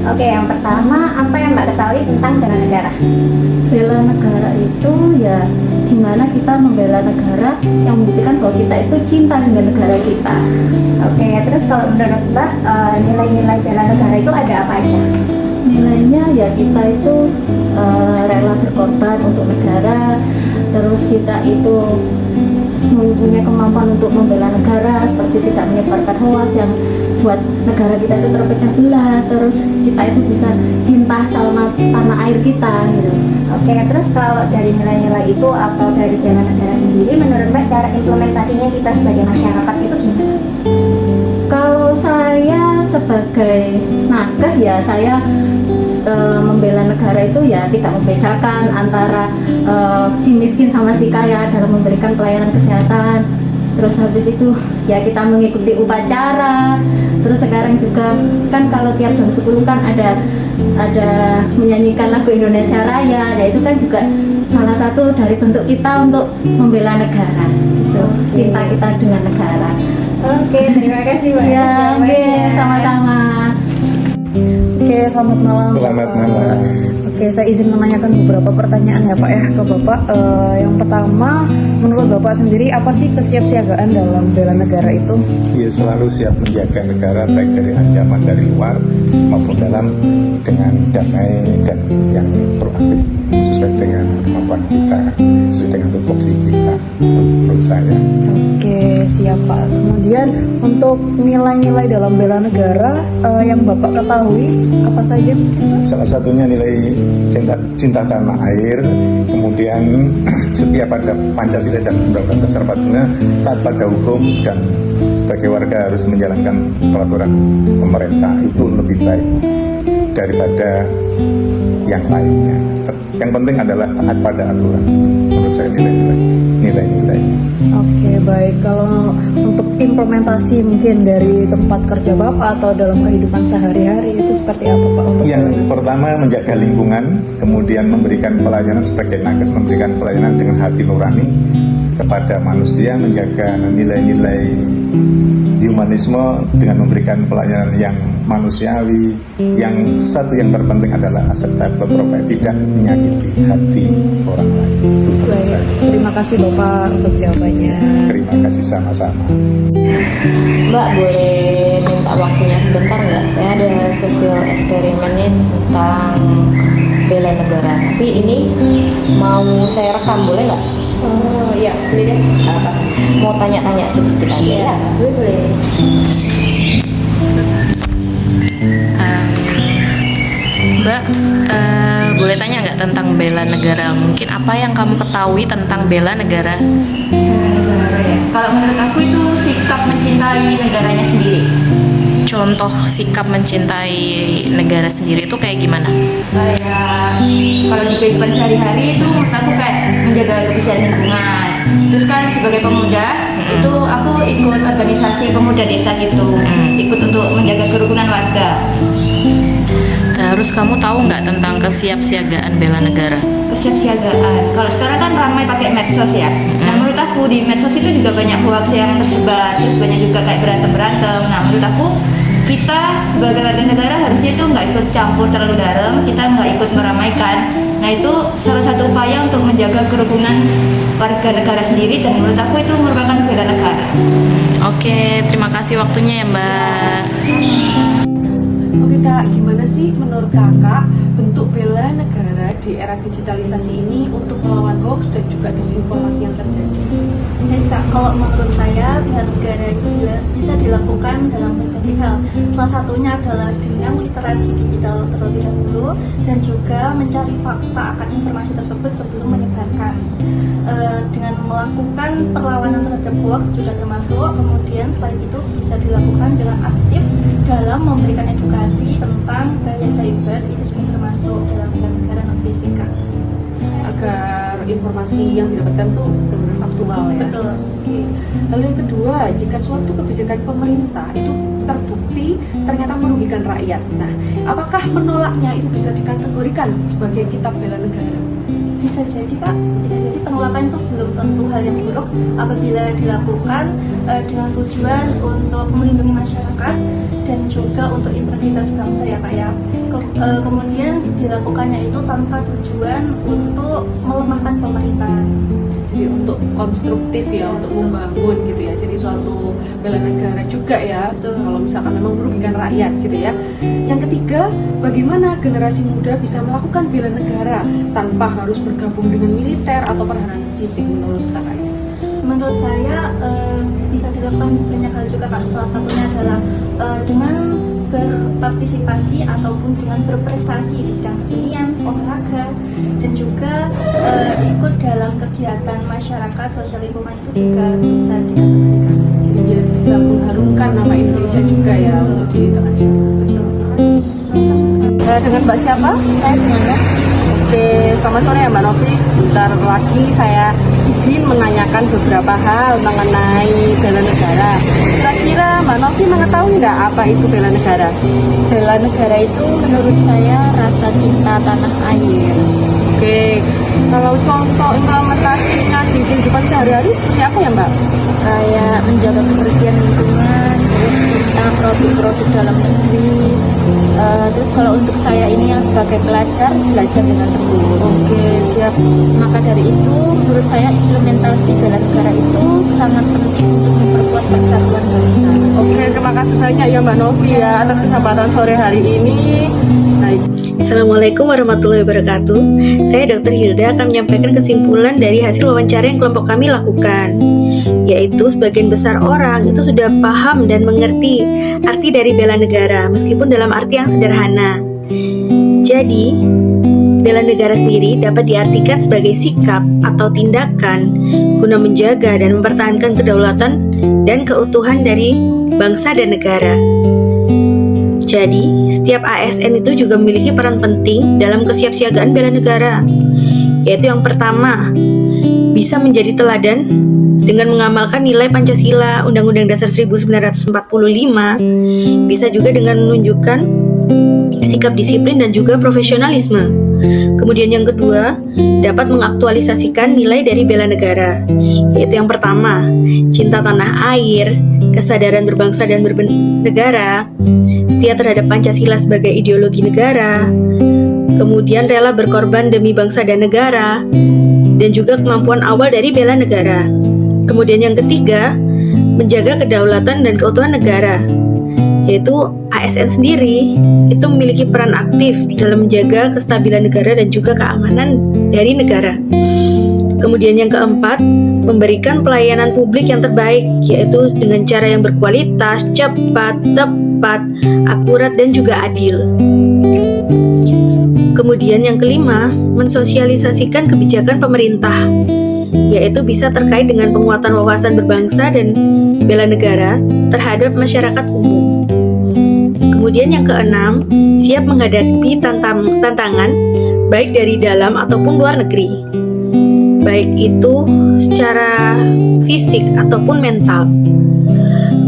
Oke, yang pertama, apa yang Mbak ketahui tentang bela negara? Bela negara itu ya gimana kita membela negara yang membuktikan bahwa kita itu cinta dengan negara kita. Oke, terus kalau menurut Mbak, nilai-nilai bela negara itu ada apa aja? Nilainya ya kita itu rela berkorban untuk negara, terus kita itu mempunyai kemampuan untuk membela negara, seperti tidak menyebarkan hoax yang buat negara kita itu terpecah belah, terus kita itu bisa cinta sama tanah air kita gitu. Oke, terus kalau dari nilai-nilai itu atau dari bela negara sendiri, menurut Mbak cara implementasinya kita sebagai masyarakat itu gimana? Kalau saya sebagai nakes ya saya membela negara itu ya tidak membedakan antara si miskin sama si kaya dalam memberikan pelayanan kesehatan. Terus habis itu ya kita mengikuti upacara. Terus sekarang juga kan kalau tiap jam 10 kan ada menyanyikan lagu Indonesia Raya. Ya itu kan juga salah satu dari bentuk kita untuk membela negara gitu. Cinta kita dengan negara. Oke, terima kasih Mbak. Ya, oke, sama-sama. Oke, selamat malam. Selamat malam. Oke, saya izin menanyakan beberapa pertanyaan ya Pak ya ke Bapak. Yang pertama, menurut Bapak sendiri apa sih kesiapsiagaan dalam bela negara itu? Ya, selalu siap menjaga negara baik dari ancaman dari luar maupun dalam dengan damai dan yang proaktif sesuai dengan kemampuan kita, sesuai dengan tupoksi kita. Itu menurut saya. Oke, siap Pak. Kemudian untuk nilai-nilai dalam bela negara yang Bapak ketahui apa saja? Salah satunya nilai cinta tanah air, kemudian setiap pada Pancasila dan Undang-Undang Dasar 45 taat pada hukum dan sebagai warga harus menjalankan peraturan pemerintah. Itu lebih baik daripada yang lainnya. Yang penting adalah taat pada aturan. Menurut saya nilai-nilai. Oke, baik. Kalau untuk implementasi mungkin dari tempat kerja Bapak atau dalam kehidupan sehari-hari itu seperti apa Pak? Yang pertama menjaga lingkungan, kemudian memberikan pelayanan sebagai nakes, memberikan pelayanan dengan hati nurani kepada manusia, menjaga nilai-nilai humanisme dengan memberikan pelayanan yang manusiawi. Yang satu yang terpenting adalah acceptable profit, tidak menyakiti hati orang lain. Itu menurut saya. Terima kasih Bapak untuk jawabannya. Terima kasih sama-sama. Mbak boleh minta waktunya sebentar nggak? Saya ada sosial eksperimen nih tentang bela negara. Tapi ini mau saya rekam, boleh nggak? Oh iya, boleh deh. Apa? Mau tanya-tanya sedikit aja ya? Boleh. Mbak, boleh tanya nggak tentang bela negara? Mungkin apa yang kamu ketahui tentang bela negara? Negara ya. Kalau menurut aku itu sikap mencintai negaranya sendiri. Contoh sikap mencintai negara sendiri itu kayak gimana? Kayak kalau di kehidupan sehari-hari itu menurut aku kayak menjaga kebersihan lingkungan. Terus kan sebagai pemuda itu aku ikut organisasi pemuda desa gitu, ikut untuk menjaga kerukunan warga. Terus kamu tahu nggak tentang kesiapsiagaan bela negara? Kesiapsiagaan. Kalau sekarang kan ramai pakai medsos ya. Nah menurut aku di medsos itu juga banyak hoax yang tersebar, terus banyak juga kayak berantem. Nah menurut aku kita sebagai warga negara harusnya itu nggak ikut campur terlalu dalam, kita nggak ikut meramaikan. Nah itu salah satu upaya untuk menjaga kerukunan warga negara sendiri dan menurut aku itu merupakan bela negara. Oke, terima kasih waktunya ya Mbak. Oke Kak, gimana sih menurut Kakak bentuk bela negara di era digitalisasi ini untuk melawan hoax dan juga disinformasi yang terjadi? Dan Kak, kalau menurut saya bela negara bisa dilakukan dalam berbagai hal. Salah satunya adalah dengan literasi digital terlebih dahulu dan juga mencari fakta akan informasi tersebut sebelum menyebarkan. Dengan melakukan perlawanan terhadap hoax juga termasuk. Kemudian selain itu bisa dilakukan dengan aktif dalam memberikan edukasi tentang bahaya cyber, itu juga termasuk dalam bela negara non fisika. Agar informasi yang didapatkan tuh benar-benar faktual ya. Betul. Oke. Lalu yang kedua, jika suatu kebijakan pemerintah itu terbukti ternyata merugikan rakyat, nah apakah menolaknya itu bisa dikategorikan sebagai kita bela negara? Bisa jadi Pak, bisa jadi penolakan itu belum tentu hal yang buruk apabila dilakukan dengan tujuan untuk melindungi masyarakat dan juga untuk integritas bangsa ya Pak ya. Kemudian dilakukannya itu tanpa tujuan untuk melemahkan pemerintahan. Jadi untuk konstruktif ya, untuk membangun gitu ya. Jadi suatu bela negara juga ya. Betul. Kalau misalkan memang merugikan rakyat gitu ya. Yang ketiga, bagaimana generasi muda bisa melakukan bela negara tanpa harus bergabung dengan militer atau pertahanan fisik menurut kakak? Menurut saya bisa dilakukan banyak hal juga Pak. Salah satunya adalah dengan berpartisipasi ataupun dengan berprestasi di bidang kesenian, olahraga, dan juga ikut dalam kegiatan masyarakat, sosial lingkungan itu juga bisa dikategorikan. Jadi biar bisa mengharumkan nama Indonesia juga ya untuk di internasional. Betul. Dengan Mbak siapa? Saya dengan Mbak. Oke, selamat sore ya Mbak Novi. Sebentar lagi saya izin menanyakan beberapa hal mengenai bela negara. Kira-kira Mbak Novi mengetahui nggak apa itu bela negara? Bela negara itu menurut saya rasa cinta tanah air. Oke, kalau contoh implementasinya di kehidupan sehari-hari seperti apa ya Mbak? Kayak menjaga kebersihan lingkungan, terus tentang produk-produk dalam negeri. Terus kalau untuk saya ini yang sebagai pelajar, belajar dengan tekun. Oke, siap. Maka dari itu, menurut saya implementasi bela negara itu sangat penting untuk memperkuat persatuan bangsa. Oke, terima kasih banyak ya Mbak Novi ya atas kesempatan sore hari ini. Baik. Assalamualaikum warahmatullahi wabarakatuh. Saya Dr. Hilda akan menyampaikan kesimpulan dari hasil wawancara yang kelompok kami lakukan, yaitu sebagian besar orang itu sudah paham dan mengerti arti dari bela negara meskipun dalam arti yang sederhana. Jadi, bela negara sendiri dapat diartikan sebagai sikap atau tindakan guna menjaga dan mempertahankan kedaulatan dan keutuhan dari bangsa dan negara. Jadi, setiap ASN itu juga memiliki peran penting dalam kesiapsiagaan bela negara, yaitu yang pertama, bisa menjadi teladan dengan mengamalkan nilai Pancasila, Undang-Undang Dasar 1945, bisa juga dengan menunjukkan sikap disiplin dan juga profesionalisme. Kemudian yang kedua, dapat mengaktualisasikan nilai dari bela negara, yaitu yang pertama, cinta tanah air, kesadaran berbangsa dan bernegara, setia terhadap Pancasila sebagai ideologi negara, kemudian rela berkorban demi bangsa dan negara, dan juga kemampuan awal dari bela negara. Kemudian yang ketiga, menjaga kedaulatan dan keutuhan negara, yaitu ASN sendiri itu memiliki peran aktif dalam menjaga kestabilan negara dan juga keamanan dari negara. Kemudian yang keempat, memberikan pelayanan publik yang terbaik, yaitu dengan cara yang berkualitas, cepat, tepat, akurat, dan juga adil. Kemudian yang kelima, mensosialisasikan kebijakan pemerintah, yaitu bisa terkait dengan penguatan wawasan berbangsa dan bela negara terhadap masyarakat umum. Kemudian yang keenam, siap menghadapi tantangan baik dari dalam ataupun luar negeri, baik itu secara fisik ataupun mental.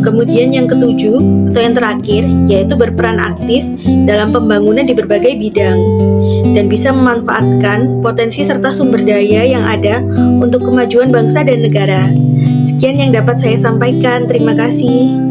Kemudian yang ketujuh atau yang terakhir, yaitu berperan aktif dalam pembangunan di berbagai bidang dan bisa memanfaatkan potensi serta sumber daya yang ada untuk kemajuan bangsa dan negara. Sekian yang dapat saya sampaikan. Terima kasih.